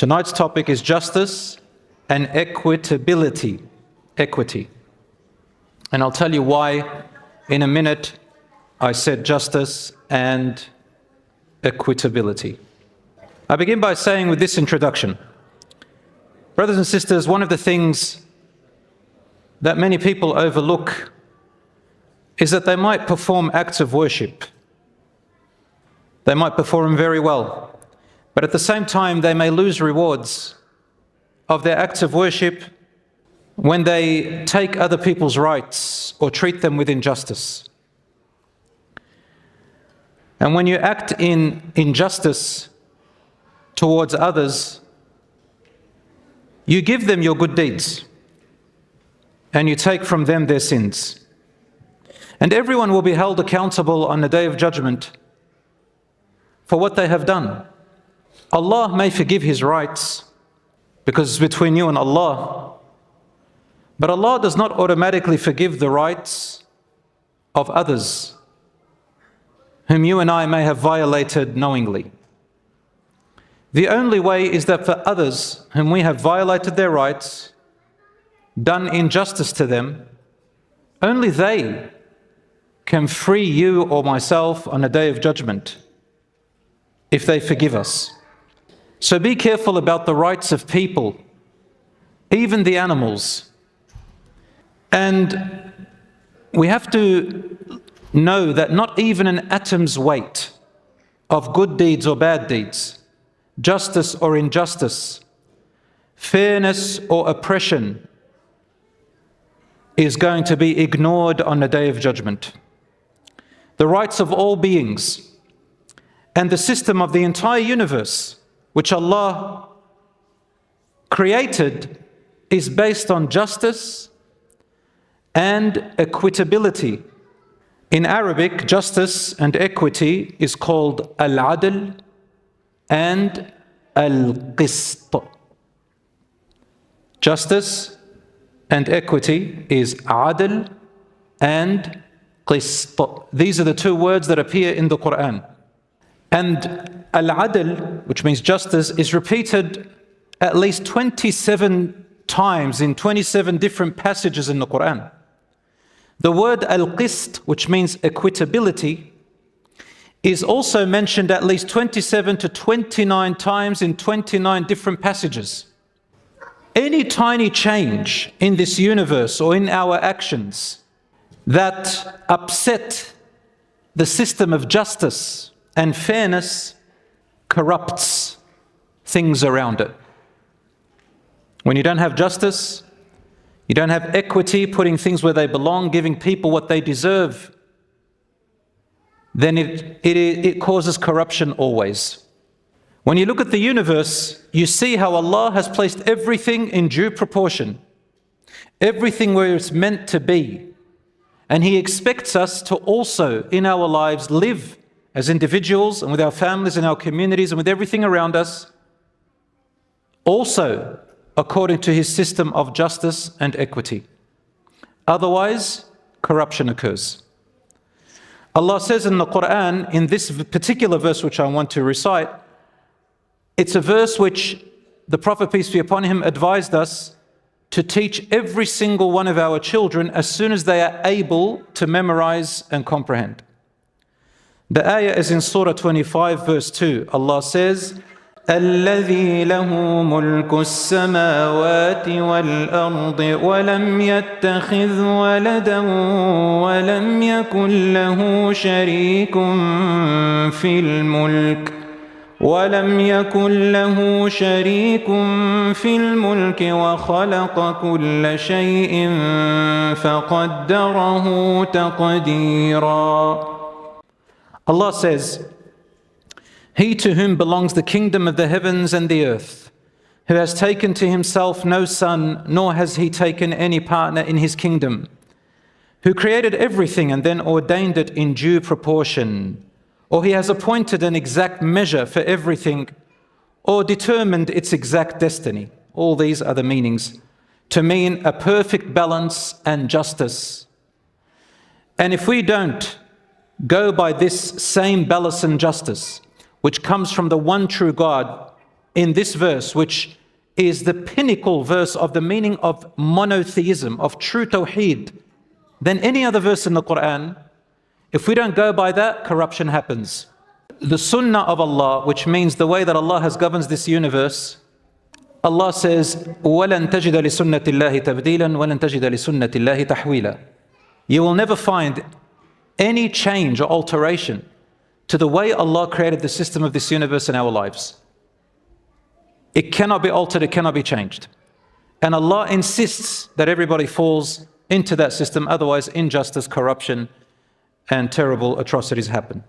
Tonight's topic is justice and equitability. Equity. And I'll tell you why in a minute I said justice and equitability. I begin by saying with this introduction, brothers and sisters, one of the things that many people overlook is that they might perform acts of worship. They might perform very well, but at the same time they may lose rewards of their acts of worship when they take other people's rights or treat them with injustice. And when you act in injustice towards others, you give them your good deeds and you take from them their sins. And everyone will be held accountable on the Day of Judgment for what they have done. Allah may forgive His rights because it's between you and Allah, but Allah does not automatically forgive the rights of others whom you and I may have violated knowingly. The only way is that for others whom we have violated their rights, done injustice to them, only they can free you or myself on a Day of Judgment if they forgive us. So be careful about the rights of people, even the animals. And we have to know that not even an atom's weight of good deeds or bad deeds, justice or injustice, fairness or oppression is going to be ignored on the Day of Judgment. The rights of all beings and the system of the entire universe, which Allah created, is based on justice and equitability. In Arabic, justice and equity is called al-adl and al-qist. Justice and equity is adl and qist. These are the two words that appear in the Quran. And al-adl, which means justice, is repeated at least 27 times in 27 different passages in the Quran. The word al-qist, which means equitability, is also mentioned at least 27 to 29 times in 29 different passages. Any tiny change in this universe or in our actions that upset the system of justice and fairness corrupts things around it. When you don't have justice, you don't have equity, putting things where they belong, giving people what they deserve, then it causes corruption always. When you look at the universe, you see how Allah has placed everything in due proportion, everything where it's meant to be. And He expects us to also, in our lives, live as individuals and with our families and our communities and with everything around us, also according to His system of justice and equity. Otherwise, corruption occurs. Allah says in the Quran, in this particular verse which I want to recite, it's a verse which the Prophet, peace be upon him, advised us to teach every single one of our children as soon as they are able to memorize and comprehend. The ayah is in Surah 25, verse 2. Allah says, الذي له ملك السماوات والأرض ولم يتخذ ولدا ولم يكن له شريك في الملك وخلق كل شيء فقدره تقديرا. Allah says, He to whom belongs the kingdom of the heavens and the earth, who has taken to Himself no son, nor has He taken any partner in His kingdom, who created everything and then ordained it in due proportion, or He has appointed an exact measure for everything, or determined its exact destiny. All these are the meanings, to mean a perfect balance and justice. And if we don't go by this same balance and justice, which comes from the one true God, in this verse, which is the pinnacle verse of the meaning of monotheism, of true tawheed, than any other verse in the Quran, if we don't go by that, corruption happens. The sunnah of Allah, which means the way that Allah has governed this universe, Allah says, وَلَن تَجِدَ لِسُنَّةِ اللَّهِ تَبْدِيلًا وَلَن تَجِدَ لِسُنَّةِ اللَّهِ تَحْوِيلًا. You will never find any change or alteration to the way Allah created the system of this universe in our lives. It cannot be altered, it cannot be changed. And Allah insists that everybody falls into that system, otherwise injustice, corruption, and terrible atrocities happen.